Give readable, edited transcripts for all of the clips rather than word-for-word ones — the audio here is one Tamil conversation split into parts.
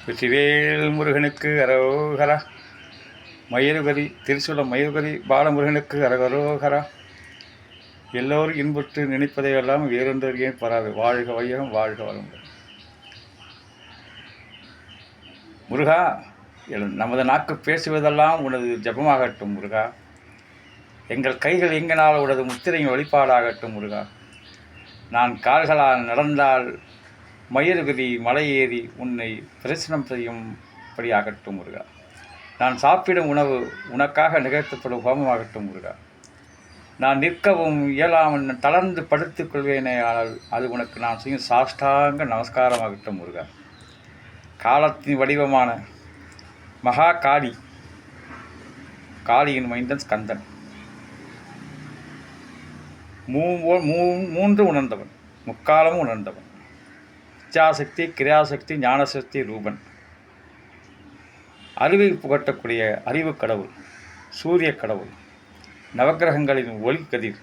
வெற்றிவேல் முருகனுக்கு அரோகரா. மயூரகரி திருச்சூலம் மயூரகரி பாலமுருகனுக்கு அரகரோகரா. எல்லோரும் இன்புற்று நினைப்பதையெல்லாம் வேறொன்று ஏன் பராது. வாழ்க வையகம், வாழ்க வளமுடன். முருகா, நமது நாக்கு பேசுவதெல்லாம் உனது ஜபமாகட்டும் முருகா. எங்கள் கைகள் எங்கனால் உனது முத்திரையின் வழிபாடாகட்டும் முருகா. நான் கால்களால் நடந்தால் மயூரகிரி மலை ஏறி உன்னை பிரசனம் செய்யும்படியாகட்டும் முருகா. நான் சாப்பிடும் உணவு உனக்காக நிகழ்த்தப்படும் ஹோமமாகட்டும் முருகா. நான் நிற்கவும் இயலாமல் தளர்ந்து படுத்துக் கொள்வேனே, ஆனால் அது உனக்கு நான் செய்யும் சாஷ்டாங்க நமஸ்காரமாகட்டும் முருகா. காலத்தின் வடிவமான மகா காளி, காளியின் மைந்தன் ஸ்கந்தன், மூன்று உணர்ந்தவன், முக்காலமும் உணர்ந்தவன், இச்சாசக்தி, கிரியாசக்தி, ஞானசக்தி ரூபன், அறிவை புகட்டக்கூடிய அறிவு கடவுள், சூரிய கடவுள், நவக்கிரகங்களின் ஒளி கதிர்,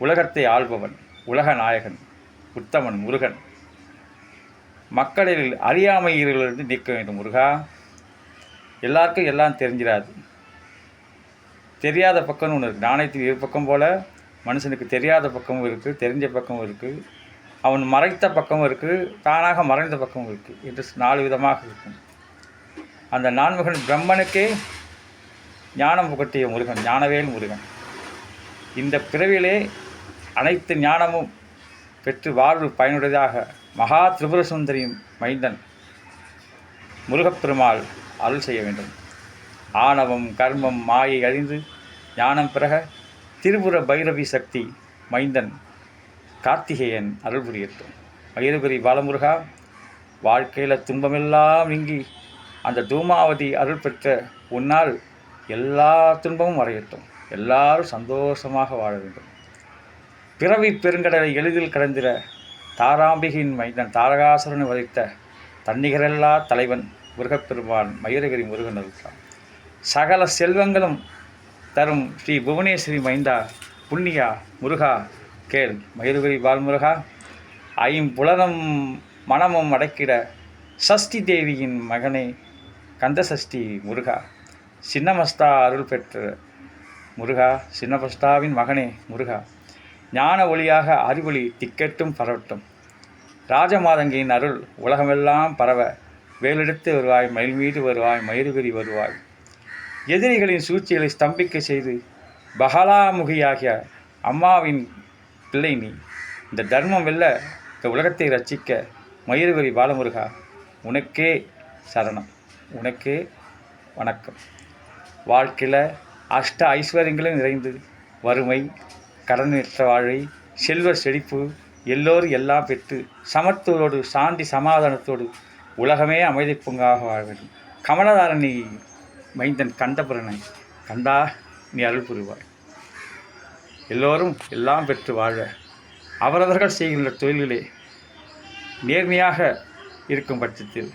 உலகத்தை ஆள்பவன், உலக நாயகன், உத்தமன் முருகன். மக்களில் அறியாமையிலிருந்து நீக்க வேண்டும் முருகா. எல்லாருக்கும் எல்லாம் தெரிஞ்சிடாது. தெரியாத பக்கம்னு ஒன்று இருக்குது. நாணயத்துக்கு இரு பக்கம் போல் மனுஷனுக்கு தெரியாத பக்கமும் இருக்குது, தெரிஞ்ச பக்கமும் இருக்குது, அவன் மறைத்த பக்கமும் இருக்குது, தானாக மறைந்த பக்கமும் இருக்குது என்று 4 விதமாக இருக்கும். அந்த நான்முகன் பிரம்மனுக்கே ஞானம் புகட்டிய முருகன், ஞானவேல் முருகன். இந்த பிறவிலே அனைத்து ஞானமும் பெற்று வாழ்வு பயனுடையதாக மகா திரிபுர சுந்தரியின் மைந்தன் முருகப்பெருமாள் அருள் செய்ய வேண்டும். ஆணவம் கர்மம் மாயை அழிந்து ஞானம் பிறக திரிபுர பைரவி சக்தி மைந்தன் கார்த்திகேயன் அருள் புரியட்டும். மயூரகிரி பாலமுருகா, வாழ்க்கையில் துன்பமெல்லாம் நீங்கி அந்த தூமாவதி அருள் பெற்ற உன்னால் எல்லா துன்பமும் மறையட்டும். எல்லாரும் சந்தோஷமாக வாழ வேண்டும். பிறவி பெருங்கடலை எளிதில் கடந்திட தாராம்பிகையின் மைந்தன் தாரகாசுரனை வதைத்த தன்னிகரெல்லா தலைவன் முருகப்பெருமான் மயூரகிரி முருகன் அருள்தான். சகல செல்வங்களும் தரும் ஸ்ரீ புவனேஸ்வரி மைந்தா புண்ணியா முருகா கேள். மயூரகிரி பால்முருகா, ஐம்புலனும் மனமும் அடக்கிட சஷ்டி தேவியின் மகனே கந்தசஷ்டி முருகா. சின்னமஸ்தா அருள் பெற்ற முருகா, சின்னமஸ்தாவின் மகனே முருகா. ஞான ஒளியாக அறிவொளி திக்கெட்டும் பரவட்டும். ராஜமாதங்கியின் அருள் உலகமெல்லாம் பரவ வேலெடுத்து வருவாய், மயில் மீது வருவாய், மயூரகிரி வருவாய். எதிரிகளின் சூழ்ச்சிகளை ஸ்தம்பிக்க செய்து பகலாமுகியாகிய அம்மாவின் பிள்ளை நீ. இந்த தர்மம் வெல்ல, இந்த உலகத்தை ரட்சிக்க மயூரகிரி பாலமுருகா உனக்கே சரணம், உனக்கே வணக்கம். வாழ்க்கையில் அஷ்ட ஐஸ்வர்யங்களும் நிறைந்து வறுமை கடனற்ற வாழ்வை செல்வ செழிப்பு எல்லோரும் எல்லாம் பெற்று சமத்துவத்தோடு சாந்தி சமாதானத்தோடு உலகமே அமைதி பொங்காக வாழ வேண்டும். கமலதாரணி மைந்தன் கண்டபுரனை கண்டா நீ அருள் புரிவாய். எல்லோரும் எல்லாம் பெற்று வாழ அவரவர்கள் செய்கின்ற தொழில்களே நேர்மையாக இருக்கும் பட்சத்தில்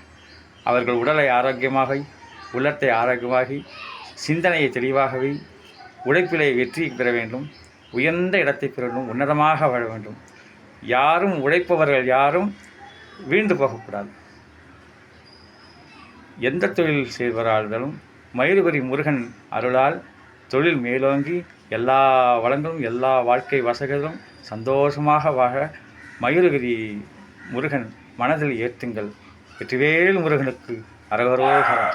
அவர்கள் உடலை ஆரோக்கியமாக, உள்ளத்தை ஆரோக்கியமாகி, சிந்தனையை தெளிவாகவே, உழைப்பிலே வெற்றி பெற வேண்டும், உயர்ந்த இடத்தை பெற வேண்டும், உன்னதமாக வாழ வேண்டும். யாரும் உழைப்பவர்கள் யாரும் வீழ்ந்து போகக்கூடாது. எந்த தொழில் செய்வராலும் மயூரகிரி முருகன் அருளால் தொழில் மேலோங்கி எல்லா வளங்களும் எல்லா வாழ்க்கை வசதிகளும் சந்தோஷமாக வாழ மயூரகிரி முருகன் மனதில் ஏற்றுங்கள். வெற்றிவேல் முருகனுக்கு அரகரோகரா.